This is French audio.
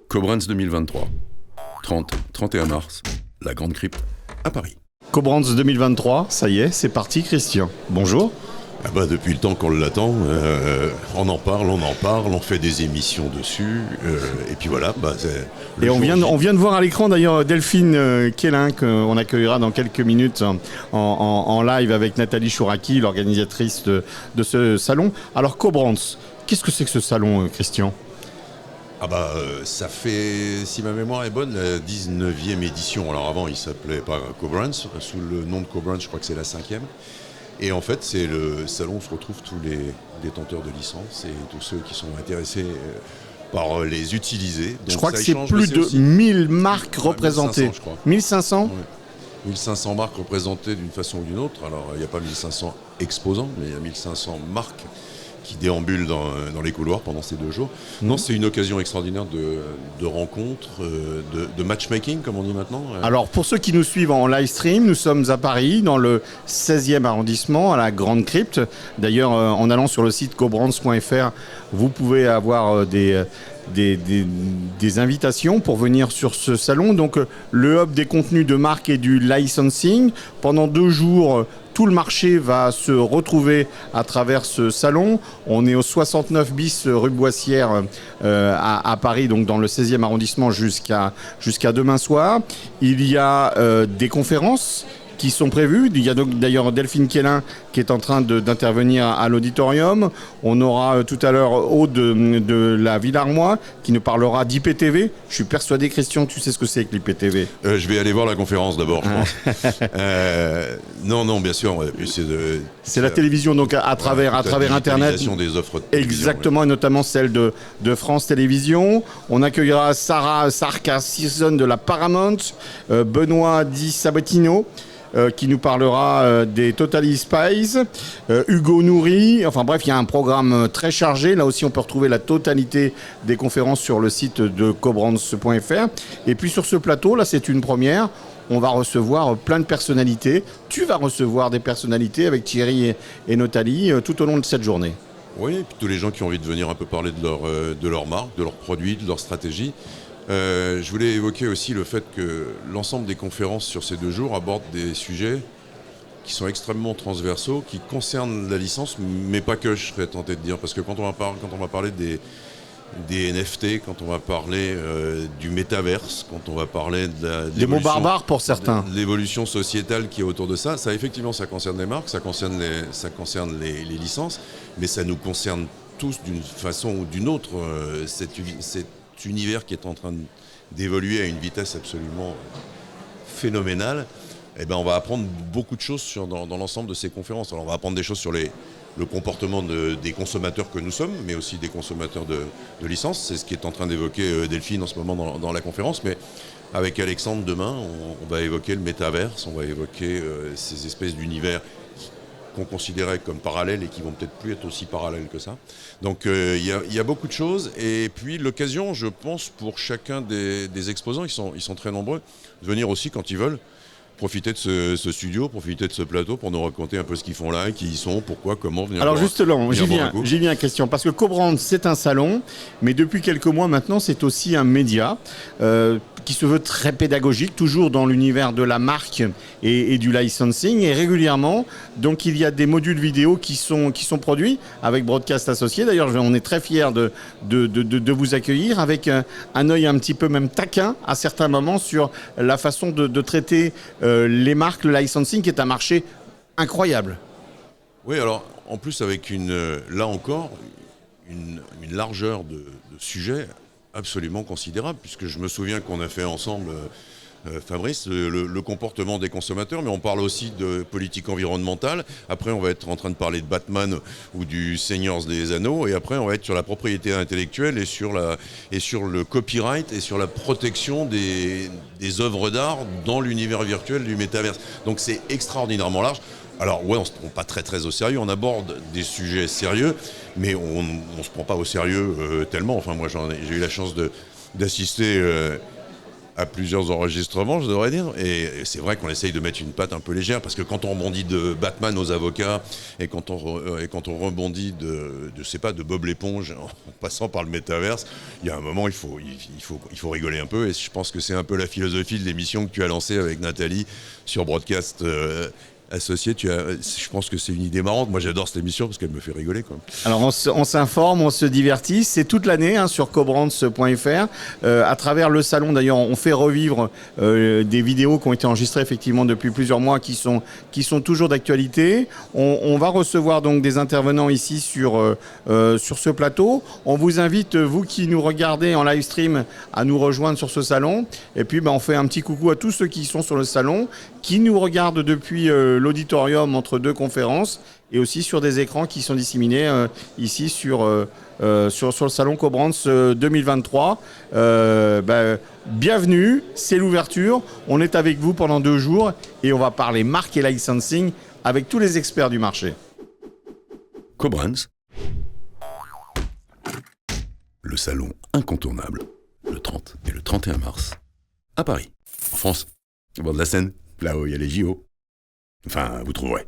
Kobranz 2023, 30-31 mars, la Grande Crypte à Paris. Kobranz 2023, ça y est, c'est parti Christian. Bonjour. Depuis le temps qu'on l'attend, on en parle, on fait des émissions dessus, et puis voilà. Et on vient de voir à l'écran d'ailleurs Delphine Kélin, qu'on accueillera dans quelques minutes en live avec Nathalie Chouraki, l'organisatrice de ce salon. Alors Kobranz, qu'est-ce que c'est que ce salon, Christian ? Ça fait, si ma mémoire est bonne, la 19e édition. Alors avant, il s'appelait pas Kobranz, sous le nom de Kobranz, je crois que c'est la 5e. Et en fait, c'est le salon où se retrouvent tous les détenteurs de licences et tous ceux qui sont intéressés par les utiliser. Donc je crois que c'est plus de 1000 marques représentées. 1500, je crois. 1500 ouais. 1500 marques représentées d'une façon ou d'une autre. Alors, il n'y a pas 1500 exposants, mais il y a 1500 marques qui déambulent dans les couloirs pendant ces 2 jours. Non, c'est une occasion extraordinaire de rencontres, de matchmaking, comme on dit maintenant. Alors, pour ceux qui nous suivent en live stream, nous sommes à Paris, dans le 16e arrondissement, à la Grande Crypte. D'ailleurs, en allant sur le site kobranz.fr, vous pouvez avoir des invitations pour venir sur ce salon. Donc, le hub des contenus de marque et du licensing. Pendant 2 jours, tout le marché va se retrouver à travers ce salon. On est au 69 bis rue Boissière à Paris, donc dans le 16e arrondissement jusqu'à demain soir. Il y a des conférences qui sont prévues. Il y a donc d'ailleurs Delphine Kélin qui est en train d'intervenir à l'auditorium. On aura tout à l'heure Aude de la Villarmois qui nous parlera d'IPTV. Je suis persuadé, Christian, tu sais ce que c'est que l'IPTV. Je vais aller voir la conférence d'abord, je pense. Non, bien sûr. C'est la télévision, donc à travers Internet. Des offres de télévision. Exactement, et notamment celle de France Télévisions. On accueillera Sarah Sarkisian de la Paramount, Benoît Di Sabatino, qui nous parlera des Totally Spies, Hugo Nourri, enfin bref, il y a un programme très chargé. Là aussi, on peut retrouver la totalité des conférences sur le site de kobranz.fr. Et puis sur ce plateau, là c'est une première, on va recevoir plein de personnalités. Tu vas recevoir des personnalités avec Thierry et Nathalie tout au long de cette journée. Oui, et puis tous les gens qui ont envie de venir un peu parler de leur marque, de leurs produits, de leur stratégie. Je voulais évoquer aussi le fait que l'ensemble des conférences sur ces 2 jours abordent des sujets qui sont extrêmement transversaux, qui concernent la licence, mais pas que, je serais tenté de dire. Parce que quand on va parler des NFT, quand on va parler du métaverse, quand on va parler de des mots barbares pour certains, de l'évolution sociétale qui est autour de ça, effectivement, ça concerne les marques, ça concerne les licences, mais ça nous concerne tous d'une façon ou d'une autre. Cet univers qui est en train d'évoluer à une vitesse absolument phénoménale, on va apprendre beaucoup de choses dans l'ensemble de ces conférences. Alors on va apprendre des choses sur le comportement des consommateurs que nous sommes, mais aussi des consommateurs de licences. C'est ce qui est en train d'évoquer Delphine en ce moment dans la conférence. Mais avec Alexandre, demain, on va évoquer le métaverse, on va évoquer ces espèces d'univers qu'on considérait comme parallèles et qui vont peut-être plus être aussi parallèles que ça. Donc il y a beaucoup de choses. Et puis l'occasion, je pense, pour chacun des exposants, ils sont très nombreux, de venir aussi quand ils veulent, profiter de ce studio, profiter de ce plateau pour nous raconter un peu ce qu'ils font là, qui ils sont, pourquoi, comment venir. Alors justement, j'y viens Christian, parce que Kobranz c'est un salon, mais depuis quelques mois maintenant c'est aussi un média qui se veut très pédagogique, toujours dans l'univers de la marque et du licensing, et régulièrement, donc il y a des modules vidéo qui sont produits avec Broadcast Associés. D'ailleurs, on est très fiers de vous accueillir avec un œil un petit peu même taquin à certains moments sur la façon de traiter les marques, le licensing, qui est un marché incroyable. Oui, alors en plus avec là encore une largeur de sujets absolument considérable, puisque je me souviens qu'on a fait ensemble, Fabrice, le comportement des consommateurs, mais on parle aussi de politique environnementale. Après, on va être en train de parler de Batman ou du Seigneur des Anneaux, et après, on va être sur la propriété intellectuelle et sur le copyright et sur la protection des œuvres d'art dans l'univers virtuel du métaverse. Donc c'est extraordinairement large. Alors ouais, on se prend pas très très au sérieux, on aborde des sujets sérieux, mais on se prend pas au sérieux tellement. Enfin moi j'ai eu la chance d'assister à plusieurs enregistrements, je devrais dire. Et c'est vrai qu'on essaye de mettre une patte un peu légère, parce que quand on rebondit de Batman aux avocats, et quand on rebondit de Bob l'éponge en passant par le métaverse, il y a un moment, il faut rigoler un peu. Et je pense que c'est un peu la philosophie de l'émission que tu as lancée avec Nathalie sur Broadcast Associé. Je pense que c'est une idée marrante. Moi, j'adore cette émission parce qu'elle me fait rigoler, quoi. Alors on s'informe, on se divertit, c'est toute l'année sur cobrands.fr. À travers le salon d'ailleurs, on fait revivre des vidéos qui ont été enregistrées effectivement depuis plusieurs mois, qui sont toujours d'actualité. On va recevoir donc des intervenants ici sur ce plateau. On vous invite, vous qui nous regardez en live stream, à nous rejoindre sur ce salon. Et puis on fait un petit coucou à tous ceux qui sont sur le salon, qui nous regardent depuis l'auditorium entre deux conférences, et aussi sur des écrans qui sont disséminés ici sur le salon Cobrands 2023. Bienvenue, c'est l'ouverture. On est avec vous pendant 2 jours et on va parler marque et licensing avec tous les experts du marché. Cobrands, le salon incontournable, le 30 et le 31 mars, à Paris, en France, au bord de la Seine, là où il y a les JO. Enfin, vous trouverez.